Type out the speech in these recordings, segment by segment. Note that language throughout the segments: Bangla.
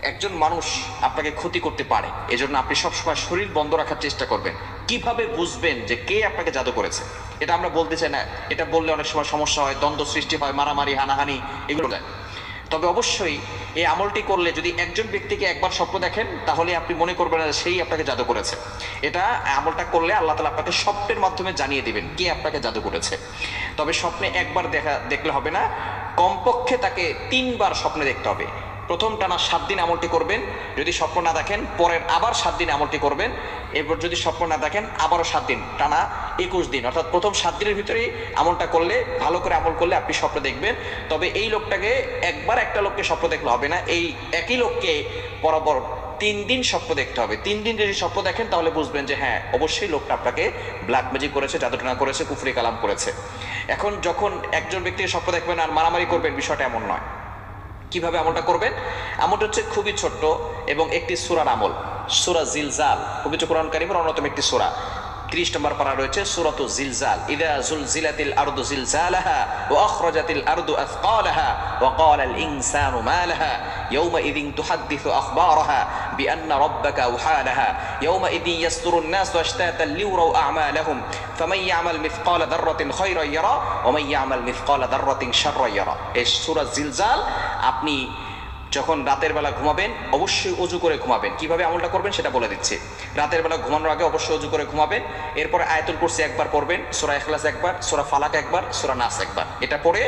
একজন মানুষ আপনাকে ক্ষতি করতে পারে, এজন্য আপনি সবসময় শরীর বন্ধ রাখার চেষ্টা করবেন। কিভাবে বুঝবেন যে কে আপনাকে জাদু করেছে? এটা আমরা বলতে চাই না, এটা বললে অনেক সময় সমস্যা হয়, দ্বন্দ্ব সৃষ্টি হয়, মারামারি হানাহানি এগুলো যায়। তবে অবশ্যই এই আমলটি করলে যদি একজন ব্যক্তিকে একবার স্বপ্ন দেখেন, তাহলে আপনি মনে করবেন না সেই আপনাকে জাদু করেছে। এটা আমলটা করলে আল্লাহ তাআলা আপনাকে স্বপ্নের মাধ্যমে জানিয়ে দিবেন কে আপনাকে জাদু করেছে। তবে স্বপ্নে একবার দেখলে হবে না, কমপক্ষে তাকে 3বার স্বপ্নে দেখতে হবে। প্রথম টানা 7 দিন আমলটি করবেন, যদি স্বপ্ন না দেখেন পরের আবার 7 দিন আমলটি করবেন, এরপর যদি স্বপ্ন না দেখেন আবারও 7 দিন, টানা 21 দিন, অর্থাৎ প্রথম 7 দিনের ভিতরেই আমলটা করলে, ভালো করে আমল করলে আপনি স্বপ্ন দেখবেন। তবে এই লোকটাকে একবার একটা লোককে স্বপ্ন দেখলে হবে না, এই একই লোককে বরাবর 3 দিন স্বপ্ন দেখতে হবে। 3 দিন যদি স্বপ্ন দেখেন তাহলে বুঝবেন যে হ্যাঁ অবশ্যই লোকটা আপনাকে ব্ল্যাক ম্যাজিক করেছে, জাদুটনা করেছে, কুফরি কালাম করেছে। এখন যখন একজন ব্যক্তির স্বপ্ন দেখবেন আর মারামারি করবেন, বিষয়টা এমন নয়। কিভাবে আমলটা করবেন? আমলটা হচ্ছে খুবই ছোট্ট এবং একটি সূরার আমল, সূরা জিলজাল, পবিত্র কোরআন কারীমের অন্যতম একটি সূরা। 30 নম্বর পারা রয়েছে সূরাতু জিলজাল। ইযা যুলজিলাতিল আরদু জিলজালাহা ওয়া আখরাজাতিল আরদু আথকালাহা ওয়া ক্বালাল ইনসানু মা লাহা ইয়াওমা ইযিন তুহাদ্দিসু আখবারাহা বিআন্না রাব্বাকা আওহালাহা ইয়াওমা ইযিন ইয়াসদুরুন নাসু আশতাতান লিউরাউ আ'মালাহুম ফামান ইয়া'মাল মিসকালা যাররাতিন খায়রান ইয়ারা ওয়া মান ইয়া'মাল মিসকালা যাররাতিন শাররান ইয়ারা। এই সূরা জিলজাল আপনি যখন রাতের বেলা ঘুমাবেন অবশ্যই অজু করে ঘুমাবেন। কিভাবে আমলটা করবেন সেটা বলে দিচ্ছি। রাতের বেলা ঘুমানোর আগে অবশ্যই অজু করে ঘুমাবেন। এরপরে আয়াতুল কুরসি একবার পড়বেন, সূরা ইখলাস একবার, সূরা ফালাক একবার, সূরা নাস একবার। এটা পড়ে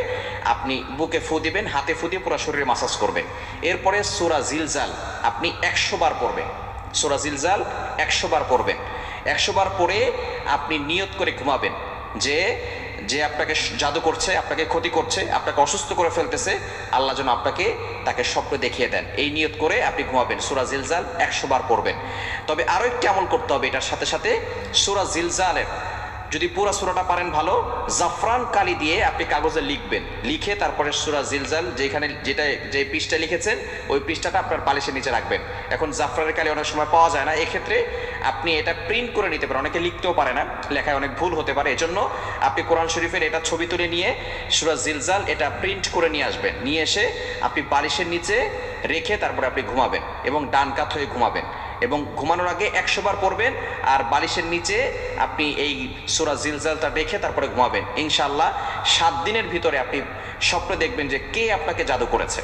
আপনি বুকে ফু দিবেন, হাতে ফু দিয়ে পুরো শরীরে মাসাজ করবেন। এরপরে সূরা জিলজাল আপনি 100 বার পড়বেন। সূরা জিলজাল 100 বার পড়বেন। 100 বার পড়ে আপনি নিয়ত করে ঘুমাবেন যে যে আপনাকে জাদু করছে, আপনাকে ক্ষতি করছে, আপনাকে অসুস্থ করে ফেলতেছে, আল্লাহ যেন আপনাকে তাকে স্বপ্নে দেখিয়ে দেন। এই নিয়ত করে আপনি ঘুমাবেন, সূরা জিলজাল 100 বার পড়বেন। তবে আরও একটি আমল করতে হবে এটার সাথে সাথে। সূরা জিলজালের যদি পুরো সূরাটা পারেন ভালো, জাফরান কালি দিয়ে আপনি কাগজে লিখবেন, লিখে তারপরে সূরা জিলজাল যে পৃষ্ঠা লিখেছেন ওই পৃষ্ঠাটা আপনার বালিশের নিচে রাখবেন। এখন জাফরানের কালি অনেক সময় পাওয়া যায় না, এক্ষেত্রে আপনি এটা প্রিন্ট করে নিতে পারেন। অনেকে লিখতেও পারে না, লেখায় অনেক ভুল হতে পারে, এজন্য আপনি কোরআন শরীফের এটা ছবি তুলে নিয়ে সূরা জিলজাল এটা প্রিন্ট করে নিয়ে আসবেন। নিয়ে এসে আপনি বালিশের নিচে রেখে তারপরে আপনি ঘুমাবেন এবং ডান কাত হয়ে ঘুমাবেন এবং ঘুমানোর আগে 100 বার পড়বেন আর বালিশের নিচে আপনি এই সূরা জিলজালটা রেখে তারপরে ঘুমাবেন। ইনশাআল্লাহ 7 দিনের ভিতরে আপনি স্বপ্নে দেখবেন যে কে আপনাকে জাদু করেছে।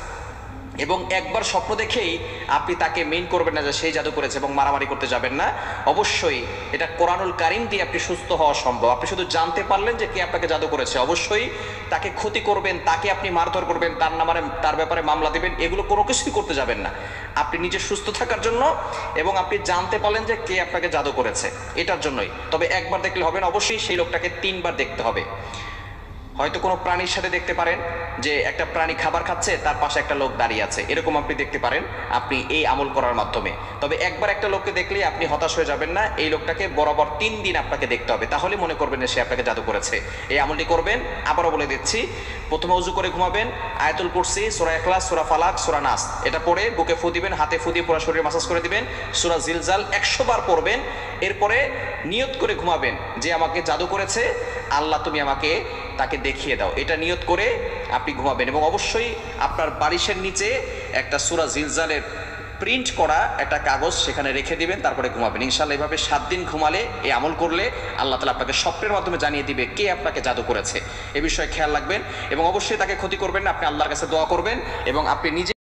এবং একবার স্বপ্ন দেখেই আপনি তাকে মেইন করবেন না যে সেই জাদু করেছে এবং মারামারি করতে যাবেন না। অবশ্যই এটা কোরআনুল কারীম দিয়ে আপনি সুস্থ হওয়া সম্ভব। আপনি শুধু জানতে পারলেন যে কে আপনাকে জাদু করেছে, অবশ্যই তাকে ক্ষতি করবেন, তাকে আপনি মারধর করবেন, তার ব্যাপারে মামলা দিবেন, এগুলো কোনো কিছুই করতে যাবেন না। আপনি নিজে সুস্থ থাকার জন্য এবং আপনি জানতে পারলেন যে কে আপনাকে জাদু করেছে, এটার জন্যই। তবে একবার দেখলে হবে না, অবশ্যই সেই লোকটাকে 3বার দেখতে হবে। হয়তো কোনো প্রাণীর সাথে দেখতে পারেন যে একটা প্রাণী খাবার খাচ্ছে, তার পাশে একটা লোক দাঁড়িয়ে আছে, এরকম আপনি দেখতে পারেন আপনি এই আমল করার মাধ্যমে। তবে একবার একটা লোককে দেখলেই আপনি হতাশ হয়ে যাবেন না, এই লোকটাকে বরাবর 3 দিন আপনাকে দেখতে হবে, তাহলে মনে করবেন যে সে আপনাকে জাদু করেছে। এই আমলটি করবেন, আবারও বলে দিচ্ছি। প্রথমে ওযু করে ঘুমাবেন, আয়াতুল কুরসি, সূরা ইখলাস, সূরা ফালাক, সূরা নাস এটা পড়ে বুকে ফু দিবেন, হাতে ফু দিয়ে পুরো শরীরে মাসাজ করে দিবেন। সূরা জিলজাল 100 বার পড়বেন। এরপরে নিয়ত করে ঘুমাবেন যে আমাকে জাদু করেছে, আল্লাহ তুমি আমাকে তাকে দেখিয়ে দাও, এটা নিয়ত করে আপনি ঘুমাবেন। এবং অবশ্যই আপনার বালিশের নিচে একটা সূরা জিলজালের প্রিন্ট করা একটা কাগজ সেখানে রেখে দিবেন, তারপরে ঘুমাবেন। ইনশাআল্লাহ এভাবে 7 দিন ঘুমালে, এই আমল করলে আল্লাহ তাআলা আপনাকে স্বপ্নের মাধ্যমে জানিয়ে দিবে কে আপনাকে জাদু করেছে। এ বিষয়ে খেয়াল রাখবেন এবং অবশ্যই তাকে ক্ষতি করবেন না, আপনি আল্লাহর কাছে দোয়া করবেন এবং আপনি নিজে